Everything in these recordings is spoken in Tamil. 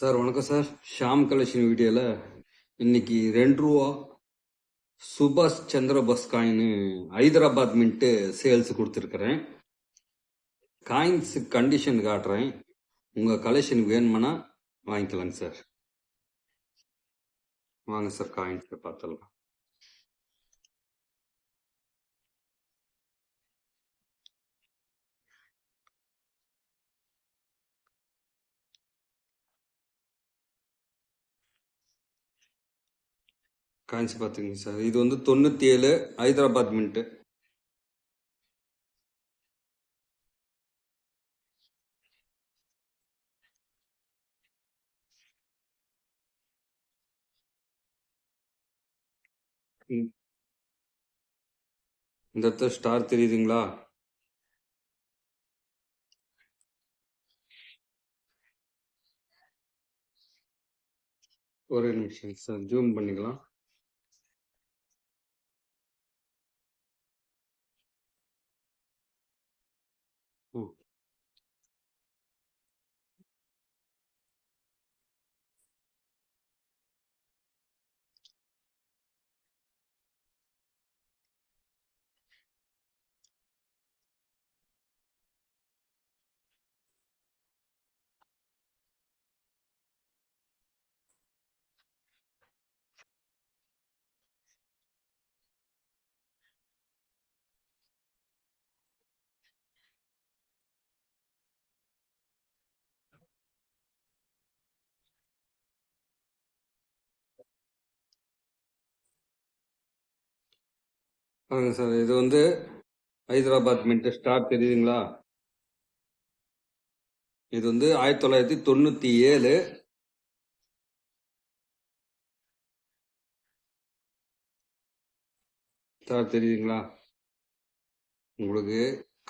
சார் வணக்கம் சார். ஷாம் கலெக்ஷன் வீடியோவில் இன்னைக்கு 2 ரூபா சுபாஷ் Chandra Bose coin Hyderabad mint sales கொடுத்துருக்குறேன். காயின்ஸ் கண்டிஷன் காட்டுறேன். உங்கள் கலெக்ஷன் வேணுமானா வாங்கிக்கலாங்க சார். வாங்க சார், காயின்ஸை பார்த்துடலாம். காயின்ஸ் பார்த்துங்க சார். இது வந்து 97 ஹைதராபாத் மின்ட்டு. இந்த இடத்துல ஸ்டார் தெரியுதுங்களா? ஒரு நிமிஷம் சார், ஜூம் பண்ணிக்கலாம். பாருங்க சார், இது வந்து ஹைதராபாத் மின்ட்டு ஸ்டார் தெரியுதுங்களா? இது வந்து 1997. ஸ்டார் தெரியுதுங்களா? உங்களுக்கு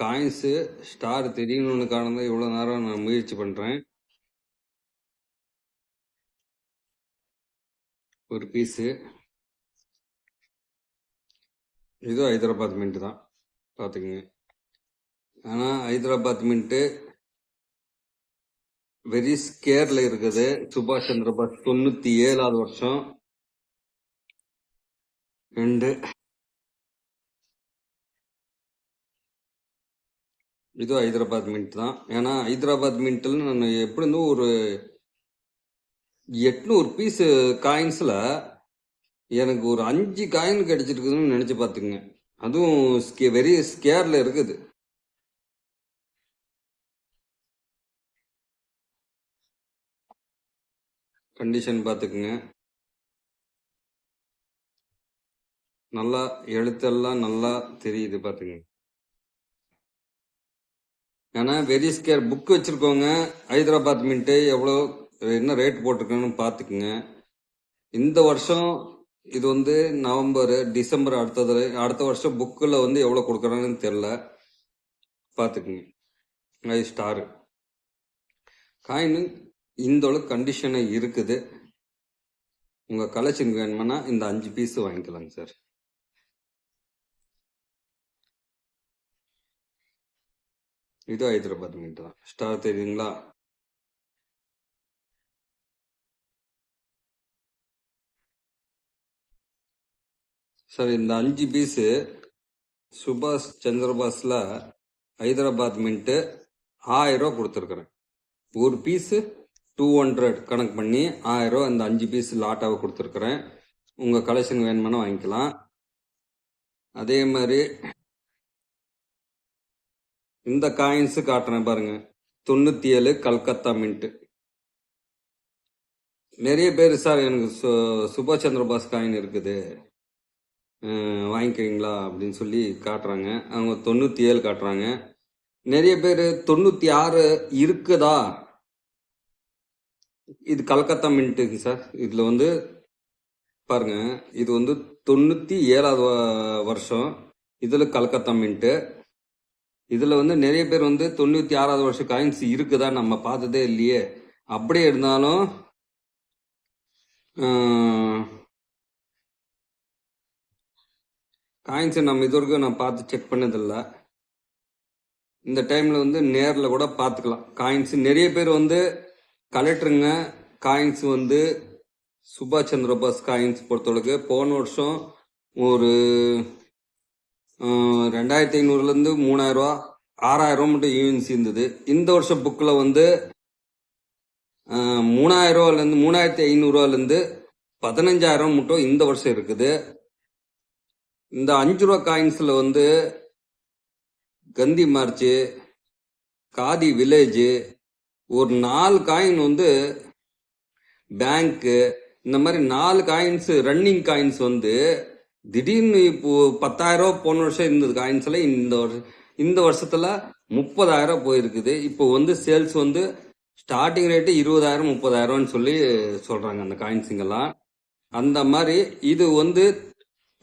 காயின்ஸு ஸ்டார் தெரியணும்னு காரணம் தான் இவ்வளோ நேரம் நான் முயற்சி பண்ணுறேன். ஒரு பீஸு இதுவும் ஹைதராபாத் மின்ட்டு தான், பார்த்துக்குங்க. ஆனால் ஹைதராபாத் மின்ட்டு வெரி ஸ்கேரில் இருக்குது. சுபாஷ் சந்திர போஸ் 97வது வருஷம். அண்டு இதுவும் ஹைதராபாத் மின்ட் தான். ஏன்னா ஹைதராபாத் மின்ட்டில் நான் எப்படி இருந்தும் ஒரு 800 பீஸு காயின்ஸில் எனக்கு ஒரு 5 காயின் கிடைச்சிருக்குதுன்னு நினச்சி பார்த்துக்குங்க. அதுவும் வெரி ஸ்கேரில் இருக்குது. கண்டிஷன் பார்த்துக்குங்க. நல்லா எழுத்தெல்லாம் நல்லா தெரியுது, பார்த்துங்க. ஏன்னா வெரி ஸ்கேர் புக் வச்சுருக்கோங்க. ஹைதராபாத் மின்ட்டு எவ்வளோ என்ன ரேட் போட்டிருக்கேன்னு பார்த்துக்குங்க. இந்த வருஷம் இது வந்து நவம்பர் டிசம்பர் அடுத்த வருஷம் புக்கில் வந்து எவ்வளோ கொடுக்குறாங்கன்னு தெரில, பார்த்துக்குங்க. அது ஸ்டாரு காயின் இந்த அளவுக்கு கண்டிஷனாக இருக்குது. உங்கள் கலெக்ஷன் வேணுமானா இந்த 5 பீஸ் வாங்கிக்கலாங்க சார். இது ஹைதராபாத் மின்ட் தான். ஸ்டார் தெரியுங்களா? சார், இந்த 5 பீஸு சுபாஷ் சந்திரபாஸில் ஹைதராபாத் மின்ட்டு 1000 ரூபா கொடுத்துருக்குறேன். ஒரு பீஸு 200 கணக்கு பண்ணி 1000 ரூபா இந்த 5 பீஸ் லாட்டாக கொடுத்துருக்குறேன். உங்கள் கலெக்ஷன் வேணுமானா வாங்கிக்கலாம். அதே மாதிரி இந்த காயின்ஸு காட்டுறேன் பாருங்க. 97 கல்கத்தா மின்ட்டு. நிறைய பேர் சார் எனக்கு சுபாஷ் சந்திர போஸ் காயின் இருக்குது வாங்கிக்கிறீங்களா அப்படின்னு சொல்லி காட்டுறாங்க. அவங்க 97 காட்டுறாங்க. நிறைய பேர் 96 இருக்குதா? இது கல்கத்தா மின்ட்டுங்க சார். இதில் வந்து பாருங்க, இது வந்து 97வது வருஷம். இதில் கல்கத்தா மின்ட்டு. இதில் வந்து நிறைய பேர் வந்து 96வது வருஷம் காயின்ஸ் இருக்குதா நம்ம பார்த்ததே இல்லையே. அப்படியே இருந்தாலும் காயின்ஸை நம்ம இது வரைக்கும் நான் பார்த்து செக் பண்ணதில்லை. இந்த டைமில் வந்து நேரில் கூட பார்த்துக்கலாம். காயின்ஸ் நிறைய பேர் வந்து கலெக்டருங்க காயின்ஸ் வந்து சுபாஷ் சந்திர போஸ் காயின்ஸ் பொறுத்தளவுக்கு போன வருஷம் ஒரு 2500லேருந்து 3000 ரூபா 6000 மட்டும் யூஎன்சி இருந்தது. இந்த வருஷம் புக்கில் வந்து 3000 ரூபாலேருந்து 3500 ரூபாலேருந்து 15000 மட்டும் இந்த வருஷம் இருக்குது. இந்த 5 ரூபா காயின்ஸில் வந்து கந்தி மார்ச்சு, காதி வில்லேஜ், ஒரு 4 காயின் வந்து பேங்க்கு, இந்த மாதிரி 4 காயின்ஸ் ரன்னிங் காயின்ஸ் வந்து திடீர்னு இப்போ 10000 ரூபா போன வருஷம் இருந்தது காயின்ஸ்ல இந்த வருஷத்துல 30000 போயிருக்குது. இப்போ வந்து சேல்ஸ் வந்து ஸ்டார்டிங் ரேட்டு 20000 30000 சொல்லி சொல்றாங்க அந்த காயின்ஸுங்கெல்லாம். அந்த மாதிரி இது வந்து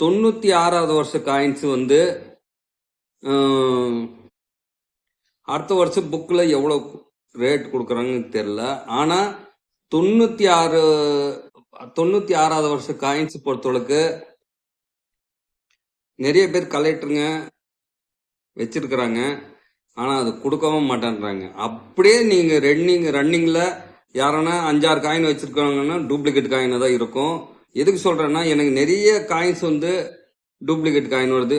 96வது வருஷ காயின்ஸ் வந்து அடுத்த வருஷம் புக்ல எவ்வளவு ரேட் கொடுக்குறாங்கன்னு தெரியல. ஆனா 96வது வருஷ காயின்ஸ் பொறுத்தவரைக்கு நிறைய பேர் கலெக்டருங்க வச்சிருக்கிறாங்க. ஆனா அது கொடுக்கவும் மாட்டேன்றாங்க. அப்படியே நீங்க ரன்னிங்ல யாரனா 5-6 காயின் வச்சிருக்காங்கன்னா டூப்ளிகேட் காயின் தான் இருக்கும். எதுக்கு சொல்றேன்னா, எனக்கு நிறைய காயின்ஸ் வந்து டூப்ளிகேட் காயின் வருது.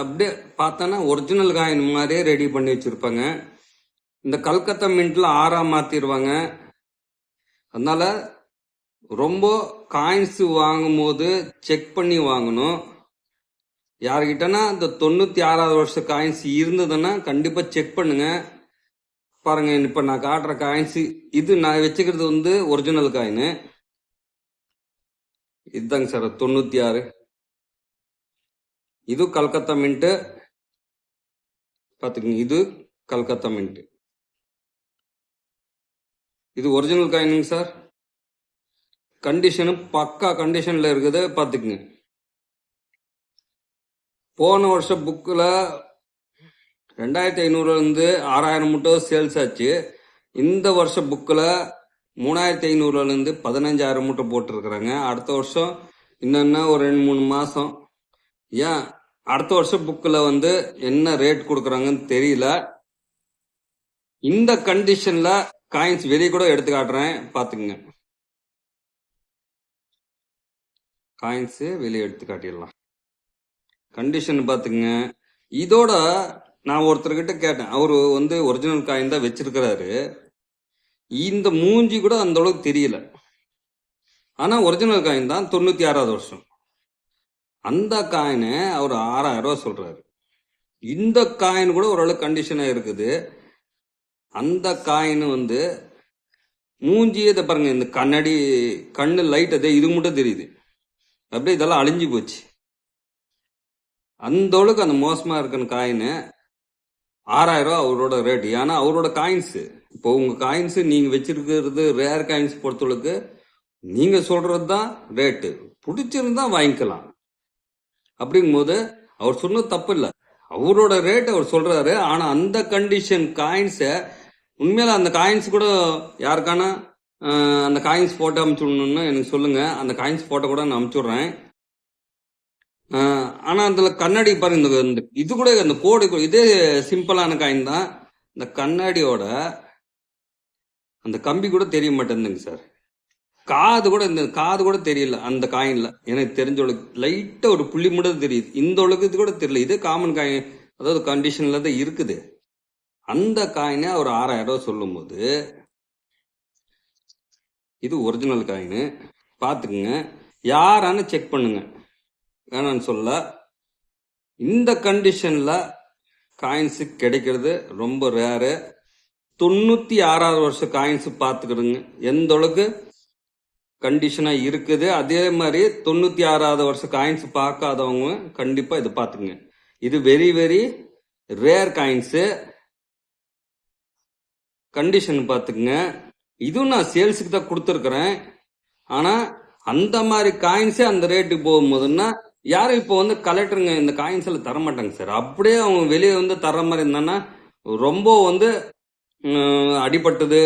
அப்படியே பார்த்தானா ஒரிஜினல் காயின் மாதிரியே ரெடி பண்ணி வச்சிருப்பாங்க. இந்த கல்கத்தா மின்ட்ல 6 மாத்திடுவாங்க. அதனால ரொம்ப காயின்ஸ் வாங்கும் போது செக் பண்ணி வாங்கணும். யாருக்கிட்டனா இந்த 96வது வருஷ காயின்ஸ் இருந்ததுன்னா கண்டிப்பா செக் பண்ணுங்க. பாருங்க, இப்ப நான் காட்டுற காயின்ஸ் இது நான் வச்சுக்கிறது வந்து ஒரிஜினல் காயின். இதுதாங்க சார் 96. இது கல்கத்தா மின்ட் பாத்துக்கங்க. இது கல்கத்தா மின்ட். இது ஒரிஜினல் காயினுங்க சார். கண்டிஷனு பக்கா கண்டிஷன்ல இருக்குது பாத்துக்குங்க. போன வருஷம் புக்கில் 2500லேருந்து 6000 மட்டும் சேல்ஸ் ஆச்சு. இந்த வருஷம் புக்கில் 3500லேருந்து 15000 மட்டும் போட்டிருக்கிறாங்க. அடுத்த வருஷம் இன்னும் ஒரு 2-3 மாசம். ஏன் அடுத்த வருஷம் புக்கில் வந்து என்ன ரேட் கொடுக்குறாங்கன்னு தெரியல. இந்த கண்டிஷன்ல காயின்ஸ் வெளியே கூட எடுத்து காட்டுறேன் பாத்துக்குங்க. காயின்ஸ் வெளியே எடுத்து காட்டிடலாம். கண்டிஷன் பாத்துங்க. இதோட நான் ஒருத்தர்கிட்ட கேட்டேன். அவரு வந்து ஒரிஜினல் காயின் தான் வச்சிருக்கிறாரு. இந்த மூஞ்சி கூட அந்த அளவுக்கு தெரியல. ஆனா ஒரிஜினல் காயின் தான் 96வது வருஷம். அந்த காயினை அவர் 6000 ரூபாய் சொல்றாரு. இந்த காயின் கூட ஓரளவு கண்டிஷனா இருக்குது. அந்த காயின் வந்து மூஞ்சியே பாருங்க, இந்த கண்ணாடி கண்ணு லைட் அதே இது மட்டும் தெரியுது. அப்படியே இதெல்லாம் அழிஞ்சு போச்சு. அந்த அளவுக்கு அந்த மோசமா இருக்குன்னு காயின் 6000 ரூபாய் அவரோட ரேட். ஏன்னா அவரோட காயின்ஸ், இப்போ உங்க காயின்ஸ் நீங்க வச்சிருக்கிறது ரேர் காயின்ஸ் பொறுத்தளவுக்கு நீங்க சொல்றது தான் ரேட்டு. பிடிச்சிருந்தா வாங்கிக்கலாம். அப்படிங்கும் போது அவர் சொன்னது தப்பு இல்லை. அவரோட ரேட் அவர் சொல்றாரு. ஆனா அந்த கண்டிஷன் காயின்ஸ உண்மையில அந்த காயின்ஸ் கூட யாருக்கான அந்த காயின்ஸ் போட்டோ அனுப்பிச்சுடணும்னு எனக்கு சொல்லுங்க. அந்த காயின்ஸ் போட்டோ கூட நான் அனுப்பிச்சுடுறேன். ஆனா அதுல கண்ணாடி பாருங்க, இந்த இது கூட அந்த கோடு இதே சிம்பிளான காயின் தான். இந்த கண்ணாடியோட அந்த கம்பி கூட தெரிய மாட்டேங்குதுங்க சார். இந்த காது கூட தெரியல அந்த காயின்ல. எனக்கு தெரிஞ்சவளுக்கு லைட்டா ஒரு புள்ளி மட்டும் தெரியுது. இந்த அளவுக்கு கூட தெரியல. இதே காமன் காயின், அதாவது கண்டிஷன்ல தான் இருக்குது. அந்த காயினை அவர் 6000 ரூபாய் சொல்லும் போது இது ஒரிஜினல் காயின் பாத்துக்குங்க. யாரானு செக் பண்ணுங்க, வேணான்னு சொல்ல. இந்த கண்டிஷன்ல காயின்ஸ் கிடைக்கிறது ரொம்ப ரேரு. 96வது வருஷ காயின்ஸ் பாத்துக்கிடுங்க எந்த அளவுக்கு கண்டிஷனா இருக்குது. அதே மாதிரி 96வது வருஷ காயின்ஸ் பார்க்காதவங்க கண்டிப்பா இது பாத்துங்க. இது very very rare coins. Condition பாத்துக்குங்க. இதுவும் நான் சேல்ஸுக்கு தான் கொடுத்துருக்கிறேன். ஆனா அந்த மாதிரி காயின்ஸே அந்த ரேட்டுக்கு போகும்போதுன்னா யாரும் இப்போ வந்து கலெக்டருங்க இந்த காயின்ஸ் எல்லாம் தர மாட்டாங்க சார். அப்படியே அவங்க வெளியே வந்து தர்ற மாதிரி இருந்தாங்கன்னா ரொம்ப வந்து அடிபட்டது,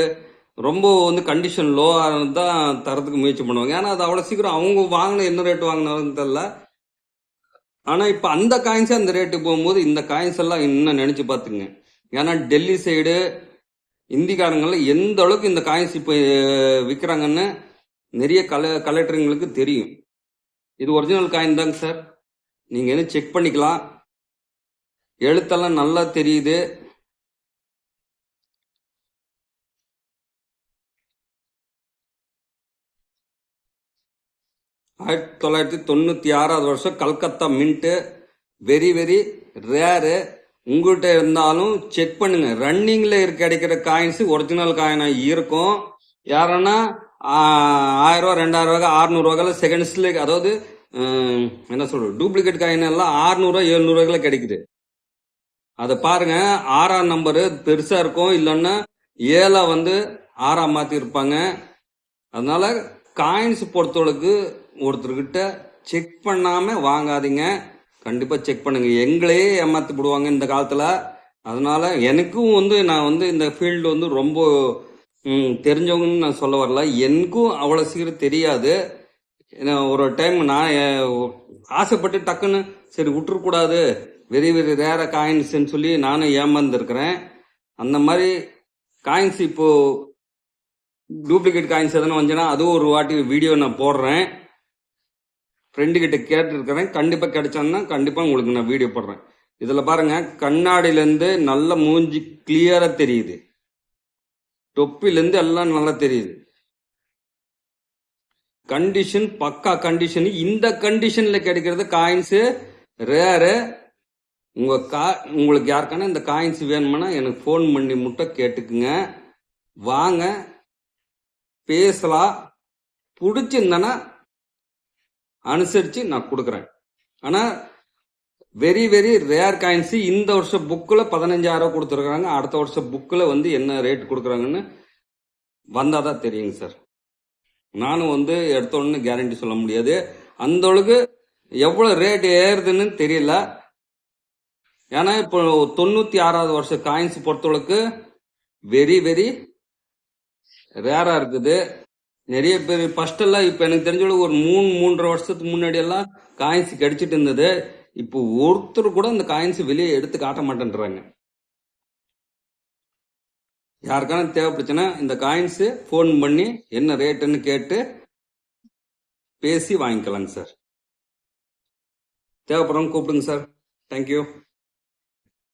ரொம்ப வந்து கண்டிஷன் லோவாக தான் தரத்துக்கு முயற்சி பண்ணுவாங்க. ஏன்னா அது அவ்வளோ சீக்கிரம் அவங்க வாங்கின என்ன ரேட் வாங்கினாலும் தெரியல. ஆனால் இப்போ அந்த காயின்ஸே அந்த ரேட்டுக்கு போகும்போது இந்த காயின்ஸ் எல்லாம் இன்னும் நினச்சி பார்த்துங்க. ஏன்னா டெல்லி சைடு இந்திக்காரங்களாம் எந்த அளவுக்கு இந்த காயின்ஸ் இப்போ விற்கிறாங்கன்னு நிறைய கலெக்டருங்களுக்கு தெரியும். இது ஒரிஜினல் காயின் தாங்க சார். நீங்க என்ன செக் பண்ணிக்கலாம். எழுத்தெல்லாம் நல்லா தெரியுது. ஆயிரத்தி 1996 வருஷம் Calcutta mint. Very very rare. உங்கள்கிட்ட இருந்தாலும் செக் பண்ணுங்க. ரன்னிங்ல கிடைக்கிற காயின்ஸ் ஒரிஜினல் காயினா இருக்கும். யாரன்னா 1000 ரூபா 2000 ரூபா 600 ரூபாய் செகண்ட்ஸ்ல, அதாவது என்ன சொல்றது, டூப்ளிகேட் காயின் எல்லாம் 600 ரூபாய் 700 ரூபாய்க்குள்ள கிடைக்குது. அதை பாருங்க. 6ஆம் நம்பரு பெருசா இருக்கும், இல்லைன்னா 7 வந்து 6ஆ மாத்தி இருப்பாங்க. அதனால காயின்ஸ் பொறுத்தவரைக்கு ஒருத்தர்கிட்ட செக் பண்ணாம வாங்காதீங்க. கண்டிப்பா செக் பண்ணுங்க. எங்களே ஏமாத்தி போடுவாங்க இந்த காலத்துல. அதனால எனக்கும் நான் இந்த ஃபீல்டு ரொம்ப தெரிஞ்சவங்கன்னு நான் சொல்ல வரல. எனக்கும் அவ்வளவு சீக்கிரம் தெரியாது. ஒரு டைம் நான் ஆசைப்பட்டு டக்குன்னு சரி விட்டுறக்கூடாது, வெரி வெரி ரேர காயின்ஸ்ன்னு சொல்லி நானும் ஏமாந்துருக்கிறேன். அந்த மாதிரி காயின்ஸ் இப்போ டூப்ளிகேட் காயின்ஸ் எதனா வந்துச்சுன்னா அதுவும் ஒரு வாட்டி வீடியோ நான் போடுறேன். ஃப்ரெண்டு கிட்ட கேட்டுருக்கிறேன். கண்டிப்பா கிடைச்சான்னா கண்டிப்பா உங்களுக்கு நான் வீடியோ போடுறேன். இதுல பாருங்க, கண்ணாடியில இருந்து நல்ல மூஞ்சி கிளியரா தெரியுது. தொப்பில இருந்து எல்லாம் நல்லா தெரியுது. கண்டிஷன் பக்கா கண்டிஷன். இந்த கண்டிஷன்ல கிடைக்கிறது காயின்ஸ் ரேரு. உங்களுக்கு யாருக்கான இந்த காயின்ஸ் வேணும்னா எனக்கு ஃபோன் பண்ணி மட்டும் கேட்டுக்குங்க. வாங்க பேசலாம். பிடிச்சிருந்தனா அனுசரிச்சு நான் கொடுக்குறேன். ஆனா வெரி வெரி ரேர் காயின்ஸ் இந்த வருஷம் புக்கில் 15,000 கொடுத்துருக்காங்க. அடுத்த வருஷம் புக்கில் என்ன ரேட் கொடுக்குறாங்கன்னு வந்தாதான் தெரியுங்க சார். நானும் எடுத்தோன்னு கேரண்டி சொல்ல முடியாது. அந்த அளவுக்கு எவ்வளவு ரேட் ஏறுதுன்னு தெரியல. ஏன்னா இப்போ 96வது வருஷம் காயின்ஸ் பொறுத்தளவுக்கு வெரி வெரி ரேரா இருக்குது. நிறைய பேர் ஃபர்ஸ்ட் எல்லாம், இப்ப எனக்கு தெரிஞ்சளவு ஒரு 3-3.5 வருஷத்துக்கு முன்னாடி எல்லாம் காயின்ஸ் கிடைச்சிட்டு இருந்தது. இப்போ ஒருத்தர் கூட அந்த காயின்ஸ் வெளியே எடுத்து காட்ட மாட்டேன்றாங்க. யாருக்கான தேவைப்படுச்சுன்னா இந்த காயின்ஸ் ஃபோன் பண்ணி என்ன ரேட்டுன்னு கேட்டு பேசி வாங்கிக்கலாங்க சார். தேவைப்படுறவங்க கூப்பிடுங்க சார். தேங்க்யூ.